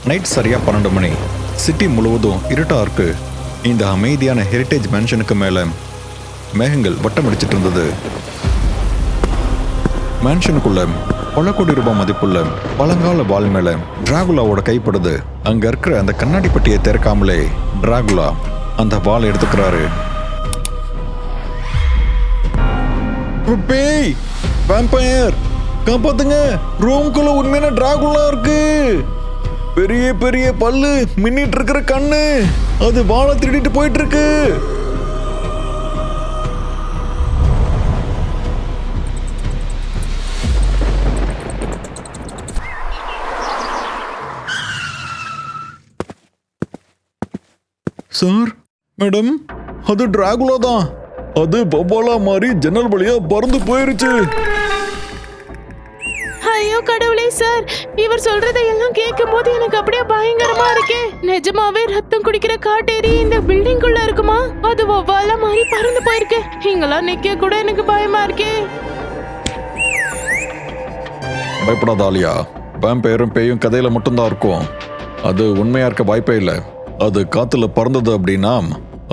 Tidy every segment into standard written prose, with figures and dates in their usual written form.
Night சரியா 12 மணி. City முழுவதும் இருட்டா இருக்கு. இந்த அமைதியான ஹெரிட்டேஜ் மேன்ஷனுக்கு மேல மேகங்கள் வட்டமடிச்சிட்டு இருந்தது. மேன்ஷனுக்குள்ள பல கோடி ரூபாய் மதிப்புள்ள பழங்கால வால் மேல டிராகுலாவோட கைப்படுது. அங்க இருக்கிற அந்த கண்ணாடி பட்டியை திறக்காமலே டிராகுலா அந்த வால் எடுத்துக்கிறாரு. பேய், வாம்பயர், காப்பாத்துங்க, ரூம்குள்ள உண்மையான டிராகுலா இருக்கு. பெரிய பெரிய பல்லு, மின்னிட்டு இருக்கிற கண்ணு, அது வாழை திருடிட்டு போயிட்டு இருக்கு. சார், மேடம், அது டிராகுலா தான். அது பப்பாலா மாதிரி ஜன்னல் வழியா பறந்து போயிருச்சு. ஐயோ கடவுளே சார், இவர் சொல்றதையெல்லாம் கேட்கும் போது எனக்கு அப்படியே பயங்கரமா இருக்கே. நிஜமாவே ரத்தம் குடிக்கிற காட்டேரி இந்த பில்டிங்குள்ள இருக்குமா? அது வவ்வால மாதிரி பறந்து போயிருக்கு. இங்கெல்லாம் நிக்க கூட எனக்கு பயமா இருக்கே. பயப்படாத ஆலியா, வாம்பயரும் பேயும் கதையில மட்டும்தான் இருக்கும். அது உண்மையா இருக்க வாய்ப்பே இல்லை. அது காத்துல பறந்தது அப்படின்னா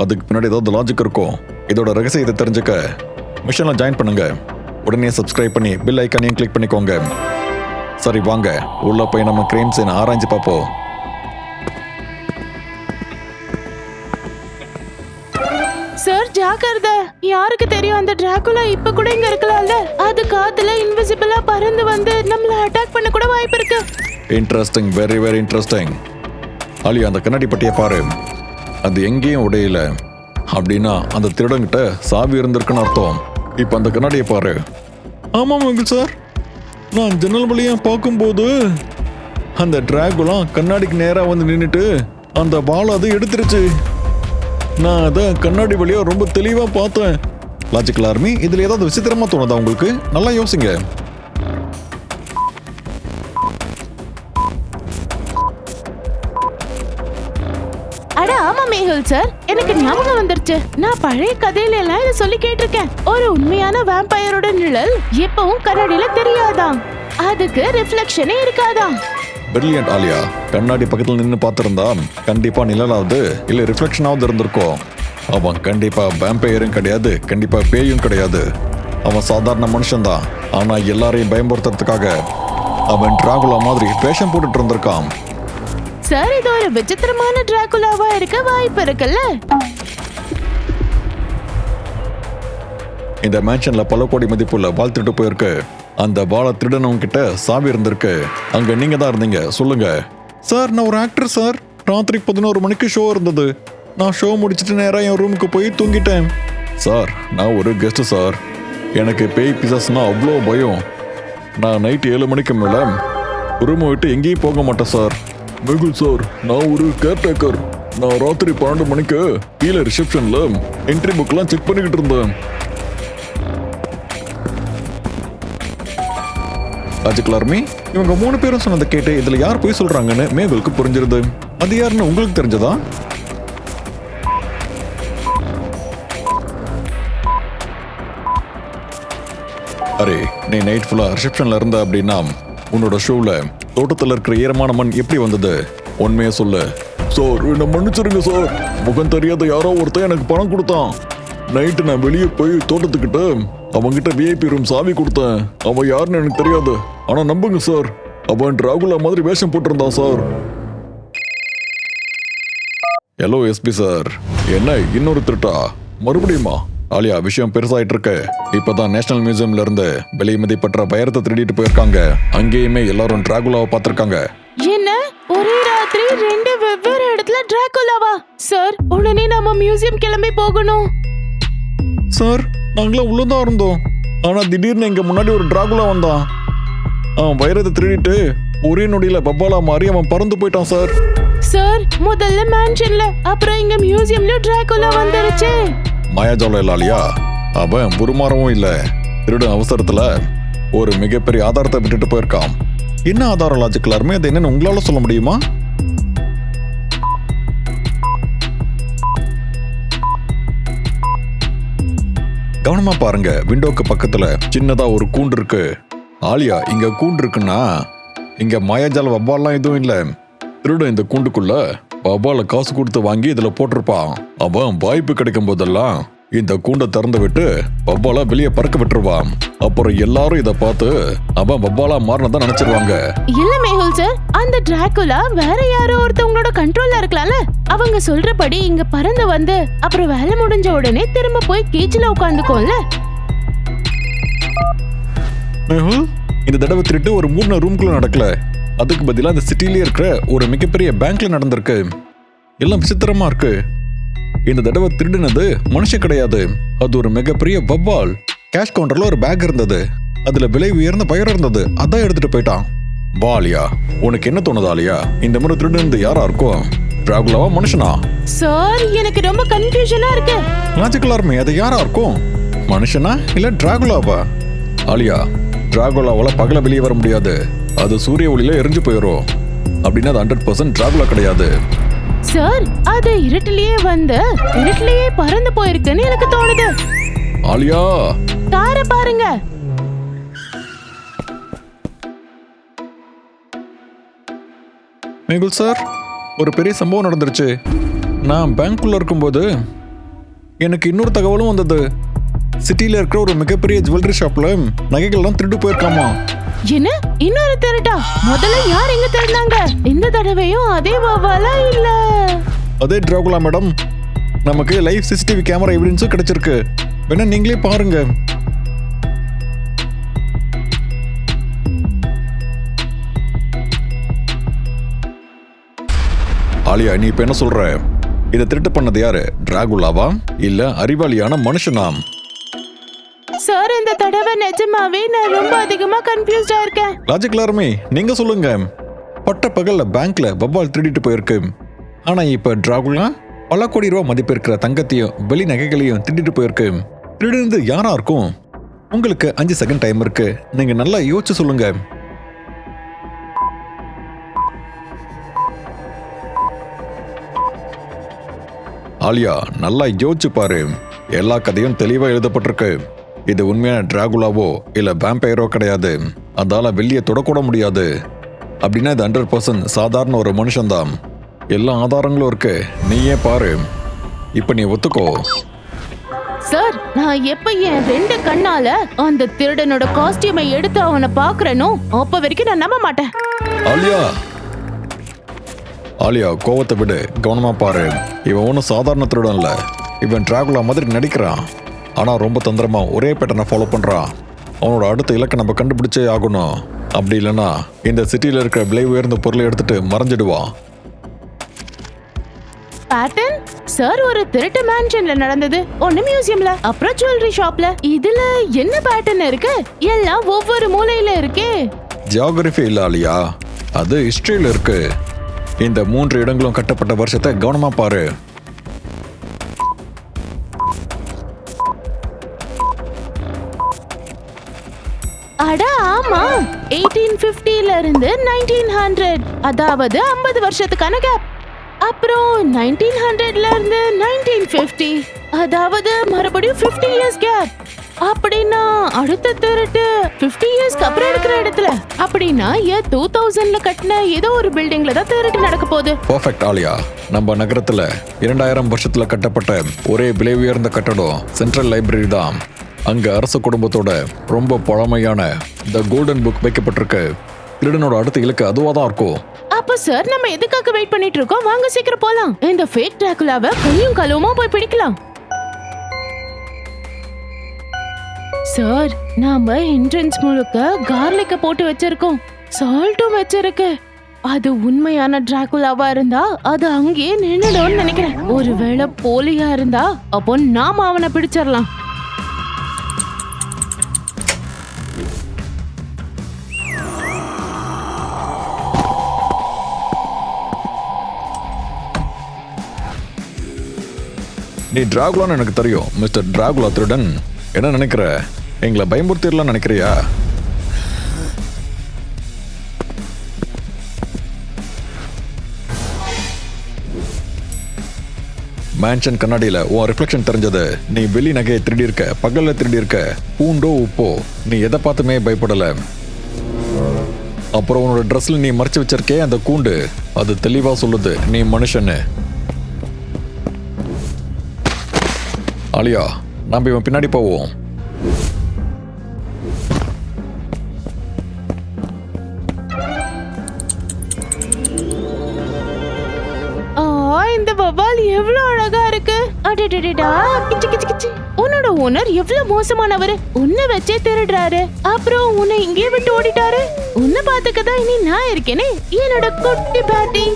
அதுக்கு பின்னாடி ஏதாவது லாஜிக் இருக்கும். இதோட ரகசியத்தை தெரிஞ்சுக்க மிஷன்ல ஜாயின் பண்ணுங்க. உடனே சப்ஸ்கிரைப் பண்ணி பெல் ஐக்கானையும் கிளிக் பண்ணிக்கோங்க. சரி வாங்க, உள்ள போய் நம்ம கிரைம் சீன் ஆராய்ஞ்சு பார்ப்போம். சார் ஜாக்கிரதை, யாருக்கு தெரியும் அந்த டிராகுலா இப்ப கூட இங்க இருக்கலாம்ல. அது காத்துல இன்விசிபிளா பறந்து வந்து நம்மள அட்டாக் பண்ண கூட வாய்ப்பு இருக்கு. Interesting, very very interesting. Aaliya, அந்த கண்ணாடி பட்டியை பாரு. அது எங்கேயும் உடையல அப்படின்னா அந்த திருடங்கிட்ட சாவி இருந்திருக்குன்னு அர்த்தம். இப்போ அந்த கண்ணாடியை பாரு. ஆமாம் அங்கிள் சார், நான் ஜன்னல் வழியா பார்க்கும்போது அந்த டிராகுலா கண்ணாடிக்கு நேராக வந்து நின்றுட்டு அந்த வாழை அது எடுத்துருச்சு. நான் அதை கண்ணாடி வழியா ரொம்ப தெளிவாக பார்த்தேன். லாஜிக்கல் ஆர்மி, இதில் ஏதாவது விசித்திரமா தோணுதா உங்களுக்கு? நல்லா யோசிங்க. அட ஆமா மேகுல் சார், எனக்கு ஞாபகம் வந்துருச்சு. நான் பழைய கதையில எல்லாம் இதை சொல்லி கேட்டிருக்கேன். ஒரு உண்மையான வாம்பயரோட நிழல் எப்பவும் கண்ணாடியில தெரியாதாம். அதுக்கு ரிஃப்ளெக்ஷனே இருக்காதாம். பிரில்லியன்ட் ஆலியா. கண்ணாடி பக்கத்தில் நின்று பார்த்துருந்தா கண்டிப்பா நிழலாவது இல்லை ரிஃப்ளெக்ஷனாவது இருந்திருக்கும். அவன் கண்டிப்பா வாம்பயரும் கிடையாது, கண்டிப்பா பேயும் கிடையாது. அவன் சாதாரண மனுஷன்தான். ஆனா எல்லாரையும் பயமுறுத்துறதுக்காக அவன் டிராகுலா மாதிரி வேஷம் போட்டுட்டு இருந்திருக்கான். சார், இது ஒரு விசித்திரமான டிராகுலாவா இருக்க வாய்ப்பு இருக்குல்ல? இந்த மேன்ஷன்ல பல கோடி மதிப்புள்ள வால் திருட்டு போயிருக்கு. அந்த வாழை திருடனவங்க கிட்ட சாவி இருந்திருக்கு. அங்க நீங்க தான் இருந்தீங்க, சொல்லுங்க. சார், நான் ஒரு ஆக்டர் சார். ராத்திரி 11 மணிக்கு ஷோ இருந்தது. நான் ஷோ முடிச்சிட்டு நேராக என் ரூமுக்கு போய் தூங்கிட்டேன். சார், நான் ஒரு கெஸ்ட் சார். எனக்கு பேய் பிசாஸ்னா அவ்வளோ பயம். நான் நைட் 7 மணிக்கு மேலே ரூமை விட்டு எங்கேயும் போக மாட்டேன் சார். வெகுல் சார், நான் ஒரு கேர்டேக்கர். நான் ராத்திரி 12 மணிக்கு கீழே ரிசப்ஷன்ல என்ட்ரி புக்லாம் செக் பண்ணிக்கிட்டு இருந்தேன். லாஜிக்கல் ஆர்மி, இவங்க 3 பேரும் சொன்னதை கேட்டு இதுல யார் போய் சொல்றாங்கன்னு மேகுலுக்கு புரிஞ்சிருது. அது யாருன்னு உங்களுக்கு தெரிஞ்சதா? அரே, நீ நைட் ஃபுல்லா ரிசப்ஷன்ல இருந்த அப்படின்னா உன்னோட ஷோல தோட்டத்தில் இருக்கிற ஈரமான மண் எப்படி வந்தது? உண்மையை சொல்லு. சார், என்ன மன்னிச்சிருங்க சார். முகம் தெரியாத யாரோ ஒருத்தன் எனக்கு பணம் கொடுத்தான். நைட்டு நான் வெளியே போய் தோட்டத்துக்கிட்ட அவன்கிட்ட விஐபி ரூம் சாவி கொடுத்தேன். அவன் யாருன்னு எனக்கு தெரியாது. ஆனா நம்புங்க சார், அவன் டிராகுலா மாதிரி வேஷம் போட்டிருந்தான் சார். ஹலோ எஸ்பி சார், என்ன இன்னொரு திருட்டா? மறுபடியுமா? ஆலியா, விஷயம் பெருசாயிட்டு இருக்கு. இப்பதான் நேஷனல் மியூசியம்ல இருந்து விலை மதிப்பற்ற வைரத்தை திருடிட்டு போயிருக்காங்க. அங்கேயுமே எல்லாரும் டிராகுலாவை பார்த்திருக்காங்க. என்ன, ஒரே ராத்திரி 2 வெவ்வேறு இடத்துல டிராகுலாவா? சார், உடனே நம்ம மியூசியம் கிளம்பி போகணும். சார், நாங்களாம் உள்ளதான் இருந்தோம். ஆனா திடீர்னு எங்க முன்னாடி ஒரு டிராகுலா வந்தான். அவன் வைரத்தை திருடிட்டு ஒரே நொடியில பப்பாலா மாறி அவன் பறந்து போயிட்டான் சார். சார், முதல்ல மேன்ஷன்ல, அப்புறம் இங்க மியூசியம்ல டிராகுலா வந்துருச்சு. மாயாஜாலம் இல்லாலியா, அவன் உருமாறவும் இல்லை. திருடும் அவசரத்துல ஒரு மிகப்பெரிய ஆதாரத்தை விட்டுட்டு போயிருக்கான். என்ன ஆதாரம் லாஜிக்கல் ஆர்மி? அது என்னன்னு உங்களால சொல்ல முடியுமா? கவனமா பாருங்க. விண்டோக்கு பக்கத்துல சின்னதா ஒரு கூண்டு இருக்கு. ஆலியா, இங்க கூண்டு இருக்குன்னா இங்க மாயாஜால வவ்வாலாம் எதுவும் இல்லை. திருடன் இந்த கூண்டுக்குள்ள வவ்வால காசு கொடுத்து வாங்கி இதுல போட்டிருப்பான். அவன் வாய்ப்பு கிடைக்கும் போதெல்லாம் இந்த கூண்டை திறந்து விட்டு வவ்வால வெளியே பறக்க விட்டுருவான். அப்புறம் எல்லாரும் இத பார்த்து அவன் வவ்வாலா மாறினதான் நினைச்சிருவாங்க. இல்ல மேகுல் சார், அந்த டிராகுலா வேற யாரோ ஒருத்தவங்களோட கண்ட்ரோல்ல இருக்கலாம்ல. அவங்க சொல்றபடி இங்க பறந்து வந்து அப்புறம் வேலை முடிஞ்ச உடனே திரும்ப போய் கேஜ்ல உட்காந்துக்கோல்ல. மேகுல், இந்த தடவை திருட்டு ஒரு 3 ரூம்குள்ள நடக்கல. அதுக்கு பதிலா இந்த சிட்டிலேயே இருக்கிற ஒரு மிகப்பெரிய பேங்க்ல நடந்திருக்கு. எல்லாம் விசித்திரமா இருக்கு. இந்த தடவை திருடினது மனுஷன் கிடையாது, அது ஒரு மிகப்பெரிய வவ்வால். கேஷ் கவுண்டர்ல ஒரு பேக் இருந்தது, அதுல விலை உயர்ந்த பயிர் இருந்தது. அதான் எடுத்துட்டு போயிட்டான். வாலியா, உனக்கு என்ன தோணுது ஆலியா? இந்த முறை திருடினது யாரா இருக்கும்? டிராகுலாவா மனுஷனா? சார், எனக்கு ரொம்ப கன்ஃபியூஷனா இருக்கு. லாஜிக்கலா இருமே, அது யாரா இருக்கும்? மனுஷனா இல்ல டிராகுலாவா? ஆலியா, டிராகுலாவால பகல வெளியே வர முடியாது, அது சூரிய ஒளியில எரிஞ்சு போயிடும். அப்படின்னா அது 100% டிராகுலா கிடையாது. சார், அது இருட்டிலேயே வந்து இருட்டிலேயே பறந்து போயிருக்குன்னு எனக்கு தோணுது. ஆலியா, தார பாருங்க. மேகுல் சார், ஒரு பெரிய சம்பவம் நடந்துருச்சு. நான் பேங்க்குள்ள இருக்கும்போது எனக்கு இன்னொரு தகவலும் வந்தது. சிட்டில இருக்கிற ஒரு மிகப்பெரிய ஜுவல்லரி ஷாப்ல நகைகள்லாம் திருடு போயிருக்காமா. என்ன, இன்னொரு திருட்டா? முதல்ல யார் எங்க திருடினாங்க? இந்த தடவையும் அதே வவ்வாலா இல்ல? அதே டிராகுலா மேடம். நமக்கு லைவ் சிசிடிவி கேமரா எவிடன்ஸும் கிடைச்சிருக்கு. வேணா நீங்களே பாருங்க. ஆலியா, நீ இப்ப என்ன சொல்ற? இதை திருட்டு பண்ணது யாரு? டிராகுலாவா இல்ல அறிவாளியான மனுஷனாம்? சார், இந்த தடவை நிஜமாவே நான் ரொம்ப அதிகமா கன்ஃபியூஸ்டா இருக்கேன். லாஜிக்கலா இருமே, நீங்க சொல்லுங்க. பட்ட பகல்ல பேங்க்ல வவ்வால் திருடிட்டு போயிருக்கு. ஆனா இப்ப டிராகுலா பல கோடி ரூபாய் மதிப்பு இருக்கிற தங்கத்தையும் வெளி நகைகளையும் திருடிட்டு போயிருக்கு. திருடினது யாரா இருக்கும்? உங்களுக்கு 5 செகண்ட் டைம் இருக்கு. நீங்க நல்லா யோசிச்சு சொல்லுங்க. ஆலியா, நல்லா யோசிச்சு பாரு. எல்லா கதையும் தெளிவா எழுதப்பட்டிருக்கு. இது உண்மையான டிராகுலாவோ இல்ல வேம்பயரோ கிடையாது. அதால வெளியே தொடக்கூட முடியாது. அப்படின்னா இது 100% சாதாரண ஒரு மனுஷன்தான். எல்லா ஆதாரங்களும் இருக்கு, நீயே பாரு. இப்ப நீ ஒத்துக்கோ. சார், நான் எப்ப என் 2 கண்ணால அந்த திருடனோட காஸ்டியூமை எடுத்து அவனை பாக்குறேனோ அப்ப வரைக்கும் நான் நம்ப மாட்டேன். ஆலியா, ஆலியா, கோவத்தை விடு, கவனமா பாரு. இவன் ஒன்றும் சாதாரண திருடன் இல்ல. இவன் டிராகுலா மாதிரி நடிக்கிறான். ஆனா ரொம்ப தந்திரமா ஒரே பேட்டர்னை ஃபாலோ பண்றான். அவனோட அடுத்த இலக்கை நம்ம கண்டுபிடிச்சே ஆகணும். அப்படி இல்லைன்னா இந்த சிட்டியில இருக்கிற விலை உயர்ந்த பொருளை எடுத்துட்டு மறைஞ்சிடுவான். பேட்டர்ன்? சார், ஒரு திருட்டு மேன்ஷன்ல நடந்தது, ஒன்னு மியூசியம்ல, அப்புறம் ஜுவல்லரி ஷாப்ல. இதுல என்ன பேட்டர்ன் இருக்கு? எல்லாம் ஒவ்வொரு மூலையில இருக்கே. ஜியோகிராஃபி இல்ல ஆலியா, அது ஹிஸ்டரியில இருக்கு. இந்த 3 இடங்களும் கட்டப்பட்ட வருஷத்தை கவனமா பாரு. அட ஆமா, 1850ல இருந்து 1900, அதாவது 50 வருஷத்துக்கான கேப். அப்புறம் 1900ல இருந்து 1950, அதாவது மறுபடியும் 50 இயர்ஸ் கேப். அப்படின்னா அடுத்த திருட்டு 50 இயர்ஸ்க்கு அப்புறம் இருக்கிற இடத்துல. அப்படின்னா 2000ல கட்டின ஏதோ ஒரு பில்டிங்ல தான் திருட்டு நடக்க போகுது. பெர்ஃபெக்ட் ஆலியா. நம்ம நகரத்துல 2000 வருஷத்துல கட்டப்பட்ட ஒரே விலை உயர்ந்த கட்டடம் சென்ட்ரல் லைப்ரரி தான். அங்க அரச குடும்பத்தோட ரொம்ப பழமையான த கோல்டன் புக் வைக்கப்பட்டிருக்கு. திருடனோட அடுத்த இலக்கு அதுவா தான் இருக்கும். அப்ப சார், நம்ம எதுக்காக வெயிட் பண்ணிட்டு இருக்கோம்? வாங்க சீக்கிரம் போலாம். இந்த ஃபேக் டிராகுலாவை கையும் களவுமா போய் பிடிக்கலாம். சார், நாம என்ட்ரன்ஸ் முழுக்க கார்லிக்க போட்டு வச்சிருக்கோம், சால்ட்டும் வச்சிருக்கு. அது உண்மையான டிராகுலாவா இருந்தா அது அங்கேயே நின்னுடும்னு நினைக்கிறேன். ஒருவேளை போலியா இருந்தா அப்போ நாம அவனை பிடிச்சிடலாம். நீ டிராகுலான்னு எனக்கு தெரியும், மிஸ்டர் டிராகுலா திருடன். என்ன நினைக்கிற? எங்களை பயமுறுத்திடலாம் நினைக்கிறியா? மேன்ஷன் கண்ணாடியில உன் ரிஃப்ளெக்ஷன் தெரிஞ்சது. நீ வெளி நகையை திருடி இருக்க, பகல்ல திருடி இருக்க. பூண்டோ உப்போ, நீ எதை பார்த்துமே பயப்படல. அப்புறம் உன்னோட ட்ரெஸ்ல நீ மறைச்சு வச்சிருக்கே அந்த கூண்டு, அது தெளிவா சொல்லுது நீ மனுஷன்னு. ஆலியா, நாம இவன் பின்னாடி போவோம். இந்த வவ்வால் எவ்வளவு அழகா இருக்கு. அடடடடா, கிச்சு கிச்சு கிச்சு. உன்னோட ஓனர் எவ்வளவு மோசமானவரு. உன்னை வச்சே திருடுறாரு, அப்புறம் உன்னை இங்கே விட்டு ஓடிட்டாரு. உன்னை பாத்துக்கதான் இனி நான் இருக்கேனே, என்னோட குட்டி பேட்டி.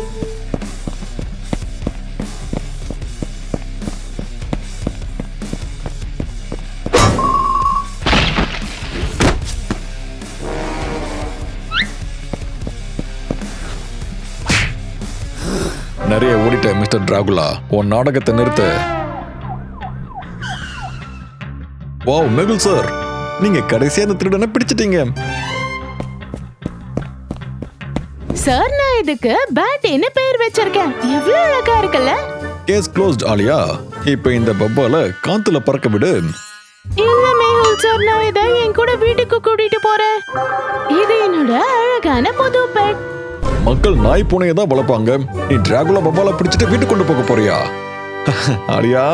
நிறைய ஓடிட்ட மிஸ்டர் டிராகுலா, உன் நாடகத்தை நிறுத்து. வாவ் மெகுல் சார், நீங்க கடைசியா அந்த திருடனை பிடிச்சிட்டீங்க. சார், நான் இதுக்கு பேட்டின்னு பேர் வச்சிருக்கேன். எவ்வளவு அழகா இருக்குல்ல. Case closed Aaliya. இப்ப இந்த பப்பால காத்துல பறக்க விடு. இல்ல மேகுல் சார், நான் இதை என் கூட வீட்டுக்கு கூட்டிட்டு போறேன். இது என்னோட அழகான புது பெட். மக்கள் நாய் பூனையை தான் வளர்ப்பாங்க. நீ டிராகுலா பப்பால பிடிச்சிட்டு வீட்டுக்கு கொண்டு போக போறியா? ஆலியா,